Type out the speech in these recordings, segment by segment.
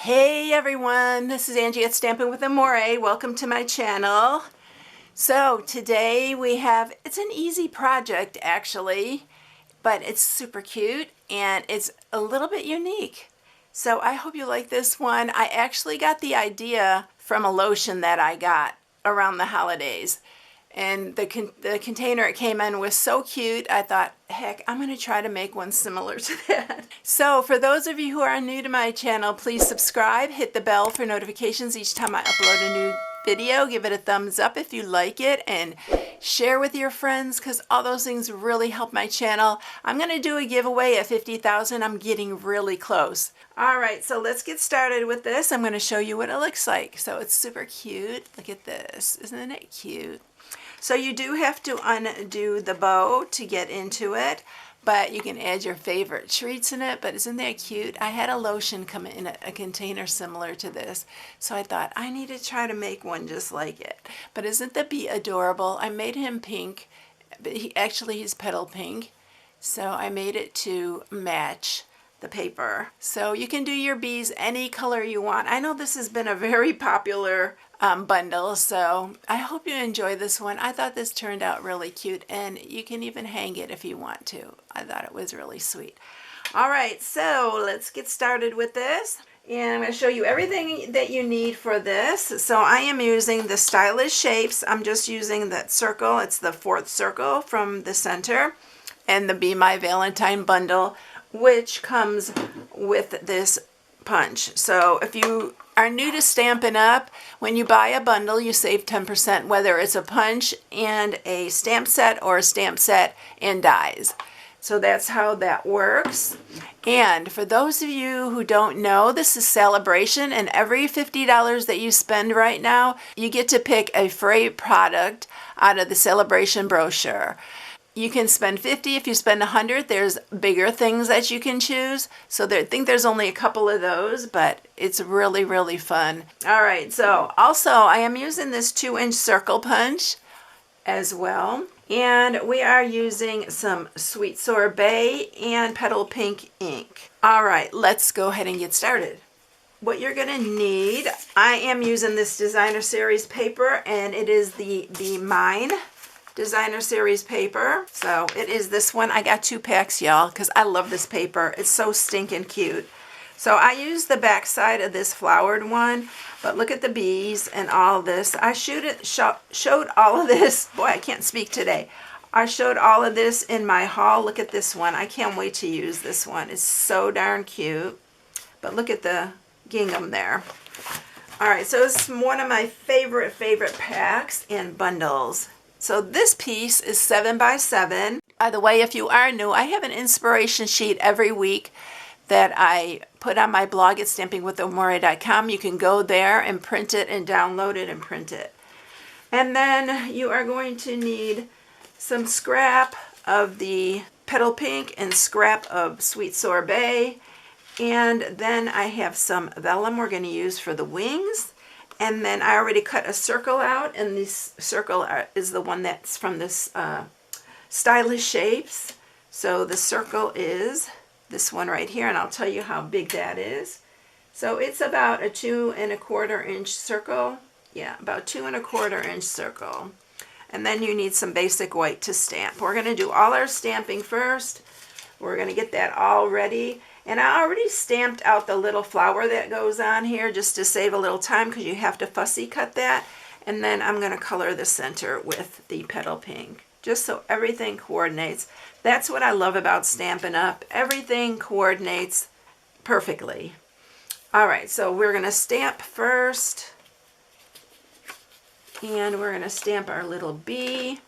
Hey everyone, this is Angie at Stampin' with Amore. Welcome to my channel. So today we have, it's an easy project actually, but it's super cute and it's a little bit unique. So I hope you like this one. I actually got the idea from a lotion that I got around the holidays. And the container it came in was so cute, I thought, heck, I'm going to try to make one similar to that. So for those of you who are new to my channel, please subscribe, hit the bell for notifications each time I upload a new video. Give it a thumbs up if you like it, and share with your friends because all those things really help my channel. I'm going to do a giveaway at 50,000. I'm getting really close. All right, so let's get started with this. I'm going to show you what it looks like. So it's super cute. Look at this. Isn't it cute? So you do have to undo the bow to get into it, but you can add your favorite treats in it. But isn't that cute? I had a lotion come in a container similar to this, so I thought I need to try to make one just like it. But isn't the bee adorable? I made him pink, but he's petal pink, so I made it to match the paper. So you can do your bees any color you want. I know this has been a very popular bundle, so I hope you enjoy this one. I thought this turned out really cute, and you can even hang it if you want to. I thought it was really sweet. All right, so let's get started with this. And I'm going to show you everything that you need for this. So I am using the Stylish Shapes. I'm just using that circle. It's the 4th circle from the center, and the Be My Valentine bundle, which comes with this punch. So if you are new to Stampin' Up, when you buy a bundle, you save 10%, whether it's a punch and a stamp set or a stamp set and dies. So that's how that works. And for those of you who don't know, this is Celebration, and every $50 that you spend right now, you get to pick a free product out of the Celebration brochure. You can spend $50. If you spend $100, there's bigger things that you can choose. So I think there's only a couple of those, but it's really, really fun. All right, so also I am using this 2-inch circle punch as well. And we are using some Sweet Sorbet and Petal Pink ink. All right, let's go ahead and get started. What you're going to need, I am using this Designer Series paper, and it is the Be Mine Designer Series paper. So it is this one. I got 2 packs, y'all, because I love this paper. It's so stinking cute. So I used the back side of this flowered one, but look at the bees and all this. I showed all of this. Boy, I can't speak today. I showed all of this in my haul. Look at this one. I can't wait to use this one. It's so darn cute. But look at the gingham there. All right, so it's one of my favorite packs and bundles. So this piece is 7 by 7. By the way, if you are new, I have an inspiration sheet every week that I put on my blog at stampingwithamore.com. You can go there and print it and download it and print it. And then you are going to need some scrap of the Petal Pink and scrap of Sweet Sorbet. And then I have some vellum we're going to use for the wings. And then I already cut a circle out, and this circle is the one that's from this Stylish Shapes. So the circle is this one right here, and I'll tell you how big that is. So it's about a 2 1/4 inch circle. Yeah, about 2 1/4 inch circle. And then you need some basic white to stamp. We're going to do all our stamping first. We're going to get that all ready. And I already stamped out the little flower that goes on here just to save a little time, because you have to fussy cut that. And then I'm going to color the center with the Petal Pink, just so everything coordinates. That's what I love about Stampin' Up. Everything coordinates perfectly. All right, so we're going to stamp first. And we're going to stamp our little bee.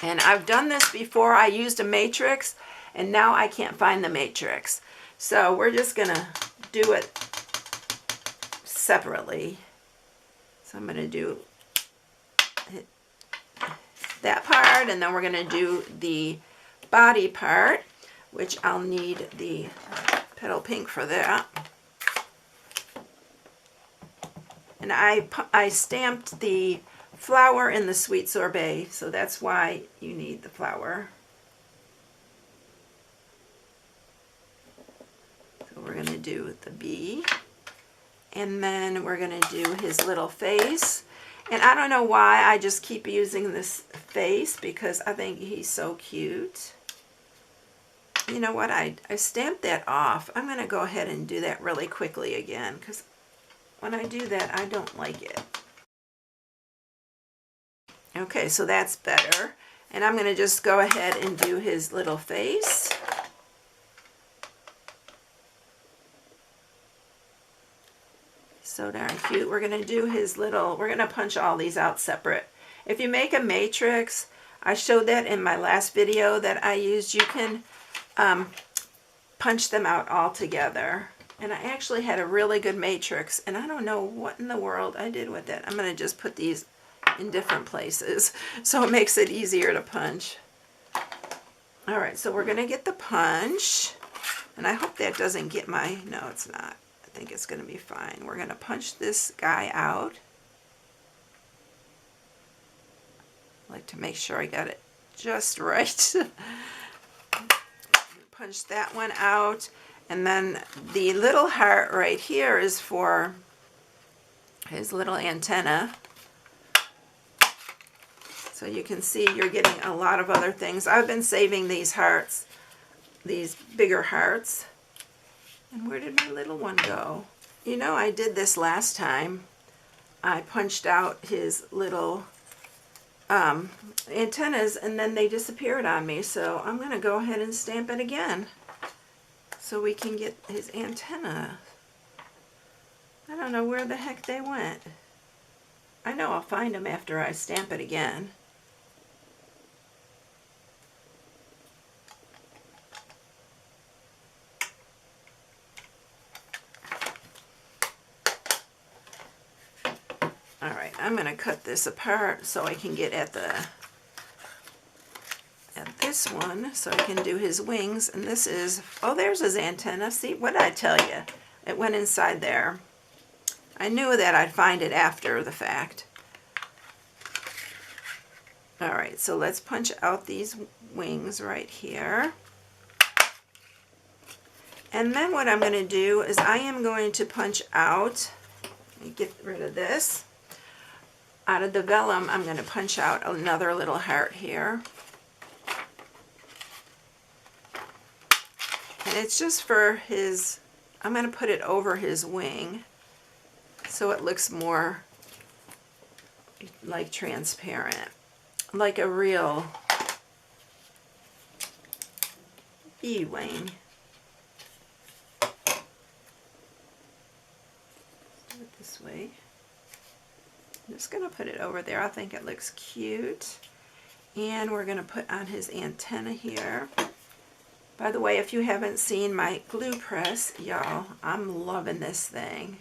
And I've done this before. I used a matrix, and now I can't find the matrix. So we're just going to do it separately. So I'm going to do that part, and then we're going to do the body part, which I'll need the Petal Pink for that. And I stamped the flower in the Sweet Sorbet, so that's why you need the flower. So we're going to do the bee. And then we're going to do his little face. And I don't know why I just keep using this face because I think he's so cute. You know what? I stamped that off. I'm going to go ahead and do that really quickly again because when I do that, I don't like it. Okay, so that's better. And I'm going to just go ahead and do his little face. So darn cute. We're going to do his little, we're going to punch all these out separate. If you make a matrix, I showed that in my last video that I used, you can punch them out all together. And I actually had a really good matrix, and I don't know what in the world I did with it. I'm going to just put these in different places so it makes it easier to punch. All right, so we're going to get the punch, and I hope that doesn't get my, no, it's not. I think it's going to be fine. We're going to punch this guy out. I like to make sure I got it just right. Punch that one out, and then the little heart right here is for his little antenna. So you can see you're getting a lot of other things. I've been saving these hearts, these bigger hearts. And where did my little one go? You know, I did this last time. I punched out his little antennas and then they disappeared on me. So I'm going to go ahead and stamp it again so we can get his antenna. I don't know where the heck they went. I know I'll find them after I stamp it again. Alright, I'm going to cut this apart so I can get at this one so I can do his wings. And this is, oh, there's his antenna. See, what did I tell you? It went inside there. I knew that I'd find it after the fact. Alright, so let's punch out these wings right here. And then what I'm going to do is I am going to punch out, let me get rid of this. Out of the vellum, I'm going to punch out another little heart here. And it's just for his, I'm going to put it over his wing so it looks more like transparent, like a real bee wing. Do it this way. I'm just going to put it over there. I think it looks cute. And we're going to put on his antenna here. By the way, if you haven't seen my glue press, y'all, I'm loving this thing.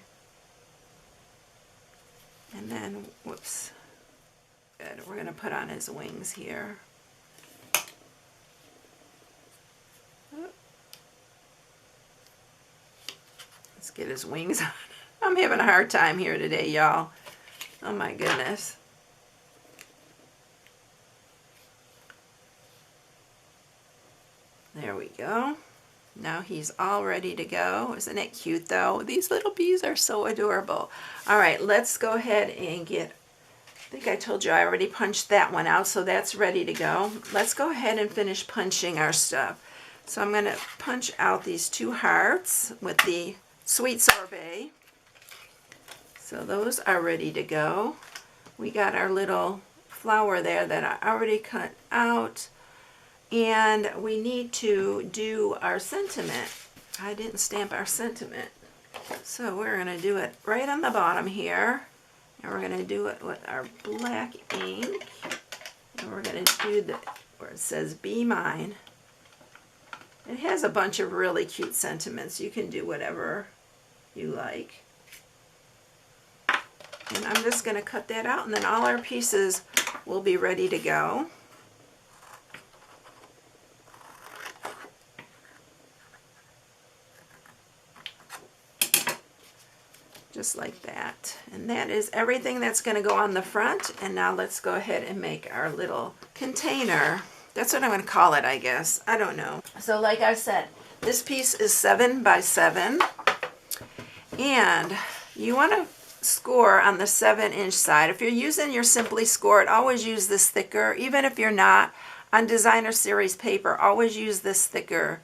And then, whoops, good. We're going to put on his wings here. Let's get his wings on. I'm having a hard time here today, y'all. Oh my goodness. There we go. Now he's all ready to go. Isn't it cute though? These little bees are so adorable. All right, let's go ahead and get, I think I told you I already punched that one out, so that's ready to go. Let's go ahead and finish punching our stuff. So I'm going to punch out these two hearts with the sweet sorbet. So those are ready to go. We got our little flower there that I already cut out. And we need to do our sentiment. I didn't stamp our sentiment. So we're going to do it right on the bottom here. And we're going to do it with our black ink. And we're going to do the, where it says Be Mine. It has a bunch of really cute sentiments. You can do whatever you like. And I'm just going to cut that out, and then all our pieces will be ready to go. Just like that. And that is everything that's going to go on the front. And now let's go ahead and make our little container. That's what I'm going to call it, I guess. I don't know. So like I said, this piece is 7 by 7. And You want to score on the 7-inch side. If you're using your Simply Scored, always use this thicker. Even if you're not, on designer series paper, always use this thicker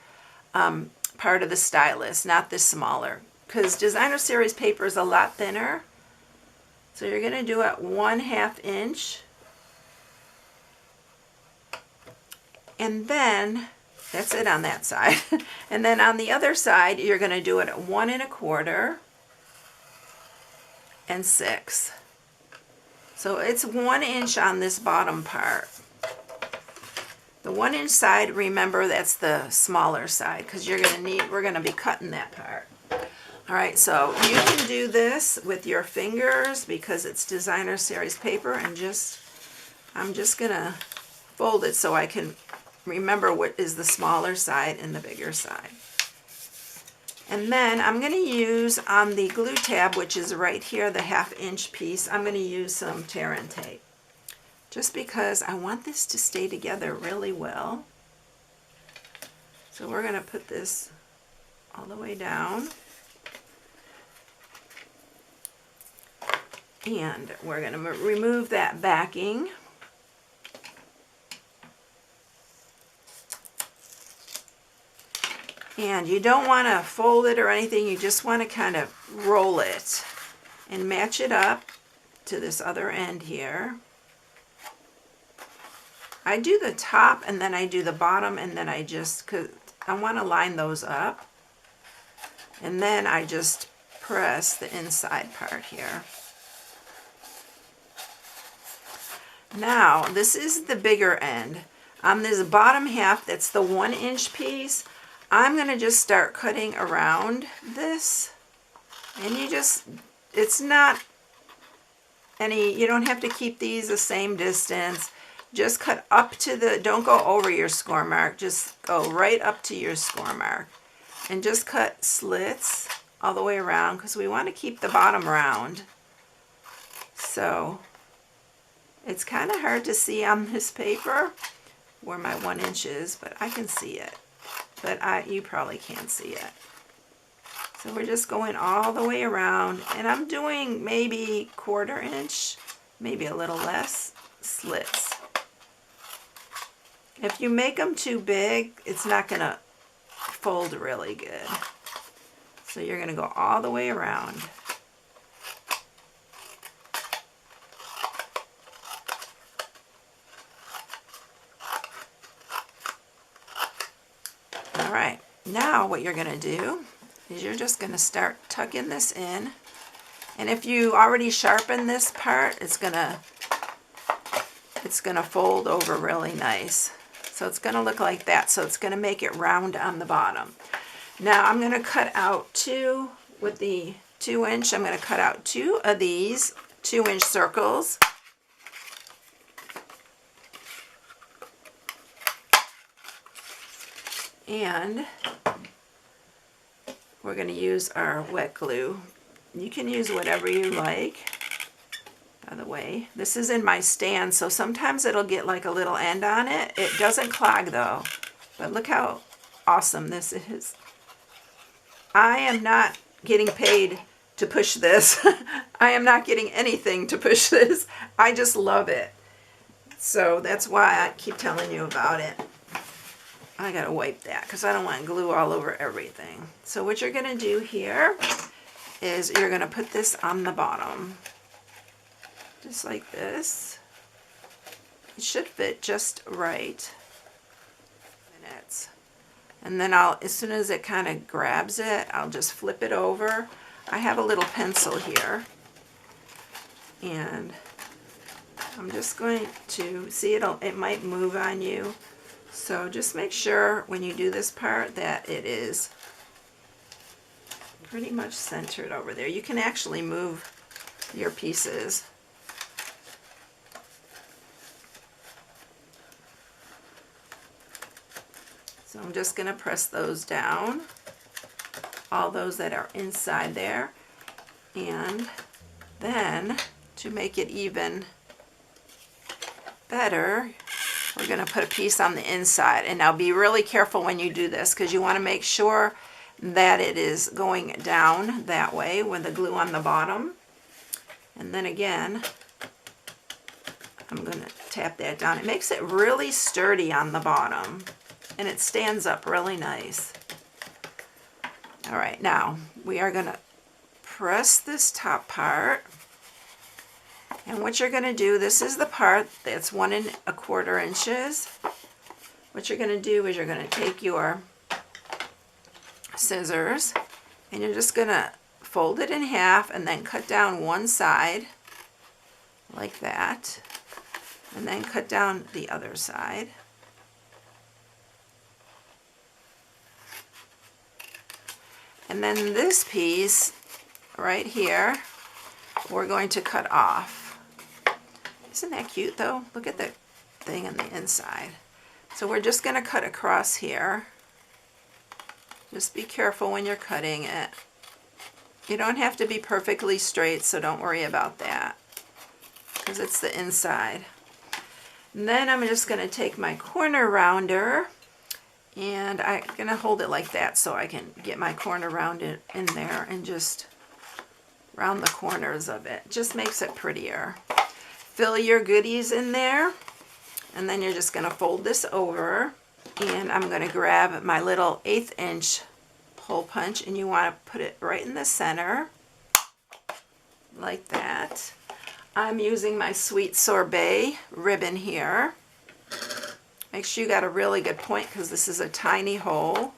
part of the stylus, not this smaller, because designer series paper is a lot thinner. So you're going to do it 1/2 inch, and then that's it on that side. And then on the other side, you're going to do it at 1 1/4 and 6. So it's 1 inch on this bottom part. The 1 inch side, remember, that's the smaller side, because we're going to be cutting that part. All right, so you can do this with your fingers because it's designer series paper, and I'm just going to fold it so I can remember what is the smaller side and the bigger side. And then I'm going to use on the glue tab, which is right here, the 1/2 inch piece, I'm going to use some tear and tape. Just because I want this to stay together really well. So we're going to put this all the way down. And we're going to remove that backing. And you don't want to fold it or anything, you just want to kind of roll it and match it up to this other end here. I do the top and then I do the bottom, and then cause I want to line those up. And then I just press the inside part here. Now, this is the bigger end. On this bottom half, that's the 1 inch piece, I'm going to just start cutting around this. And it's not you don't have to keep these the same distance. Just cut up to don't go over your score mark, just go right up to your score mark. And just cut slits all the way around, because we want to keep the bottom round. So it's kind of hard to see on this paper where my 1 inch is, but I can see it. But you probably can't see it. So we're just going all the way around, and I'm doing maybe 1/4 inch, maybe a little less, slits. If you make them too big, it's not going to fold really good. So you're going to go all the way around. All right, now what you're going to do is you're just going to start tucking this in. And if you already sharpened this part, it's going to fold over really nice. So it's going to look like that. So it's going to make it round on the bottom. Now I'm going to cut out with the 2 inch, I'm going to cut out 2 of these 2 inch circles. And we're going to use our wet glue. You can use whatever you like. By the way, this is in my stand, so sometimes it'll get like a little end on it. It doesn't clog though. But look how awesome this is. I am not getting paid to push this. I am not getting anything to push this. I just love it. So that's why I keep telling you about it. I gotta wipe that because I don't want glue all over everything. So what you're gonna do here is you're gonna put this on the bottom. Just like this. It should fit just right. Minutes. And then as soon as it kind of grabs it, I'll just flip it over. I have a little pencil here. And I'm just going to, see it might move on you. So just make sure when you do this part that it is pretty much centered over there. You can actually move your pieces. So I'm just going to press those down, all those that are inside there. And then to make it even better, we're going to put a piece on the inside. And now be really careful when you do this, because you want to make sure that it is going down that way with the glue on the bottom. And then again, I'm going to tap that down. It makes it really sturdy on the bottom, and it stands up really nice. All right, now we are going to press this top part. And what you're going to do, this is the part that's 1 1/4 inches. What you're going to do is you're going to take your scissors and you're just going to fold it in half and then cut down one side like that, and then cut down the other side. And then this piece right here, we're going to cut off. Isn't that cute though? Look at the thing on the inside. So we're just going to cut across here. Just be careful when you're cutting it. You don't have to be perfectly straight, so don't worry about that, because it's the inside. And then I'm just going to take my corner rounder, and I'm going to hold it like that so I can get my corner rounded in there and just round the corners of it. Just makes it prettier. Fill your goodies in there, and then you're just going to fold this over, and I'm going to grab my little 1/8 inch hole punch, and you want to put it right in the center like that. I'm using my Sweet Sorbet ribbon here. Make sure you got a really good point, because this is a tiny hole.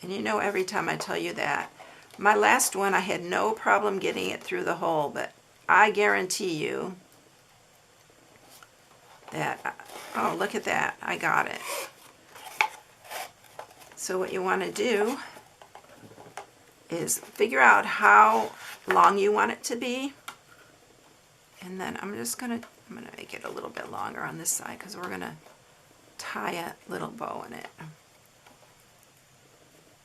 And you know, every time I tell you that, my last one I had no problem getting it through the hole, but I guarantee you that, oh, look at that, I got it. So what you want to do is figure out how long you want it to be, and then I'm gonna make it a little bit longer on this side, because we're gonna tie a little bow in it,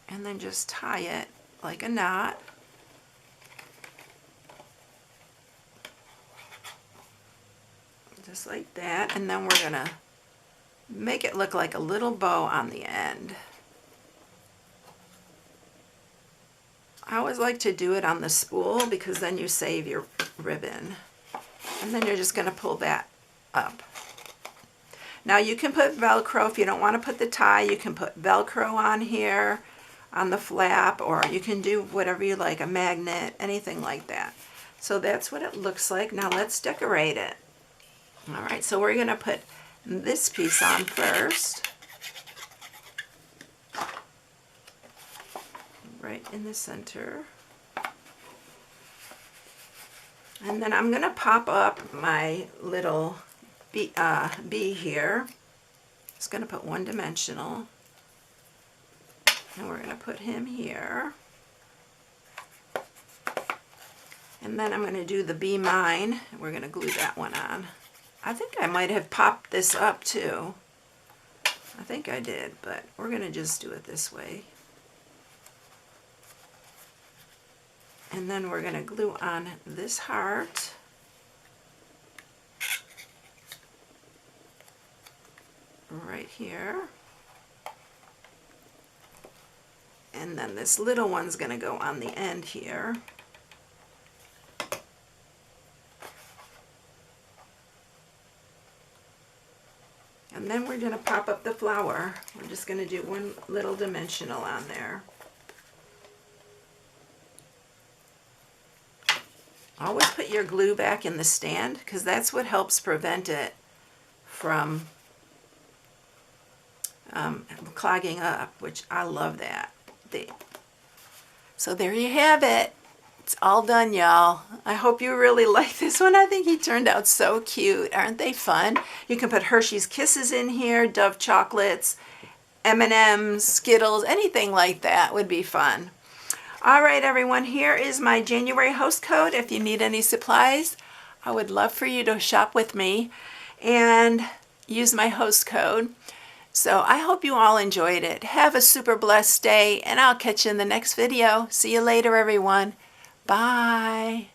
and then just tie it like a knot. Just like that, and then we're gonna make it look like a little bow on the end. I always like to do it on the spool, because then you save your ribbon. And then you're just going to pull that up. Now you can put Velcro if you don't want to put the tie. You can put Velcro on here, on the flap, or you can do whatever you like, a magnet, anything like that. So that's what it looks like. Now let's decorate it. All right, so we're going to put this piece on first. Right in the center. And then I'm going to pop up my little bee here. Just going to put one dimensional. And we're going to put him here. And then I'm going to do the bee mine. We're going to glue that one on. I think I might have popped this up too. I think I did, but we're going to just do it this way. And then we're going to glue on this heart. Right here. And then this little one's going to go on the end here. And then we're going to pop up the flower. We're just going to do one little dimensional on there. Always put your glue back in the stand, because that's what helps prevent it from clogging up, which I love that. So there you have it. It's all done, y'all. I hope you really like this one. I think he turned out so cute. Aren't they fun? You can put Hershey's Kisses in here, Dove chocolates, M&M's, Skittles, anything like that would be fun. All right, everyone, here is my January host code. If you need any supplies, I would love for you to shop with me and use my host code. So I hope you all enjoyed it. Have a super blessed day, and I'll catch you in the next video. See you later, everyone. Bye.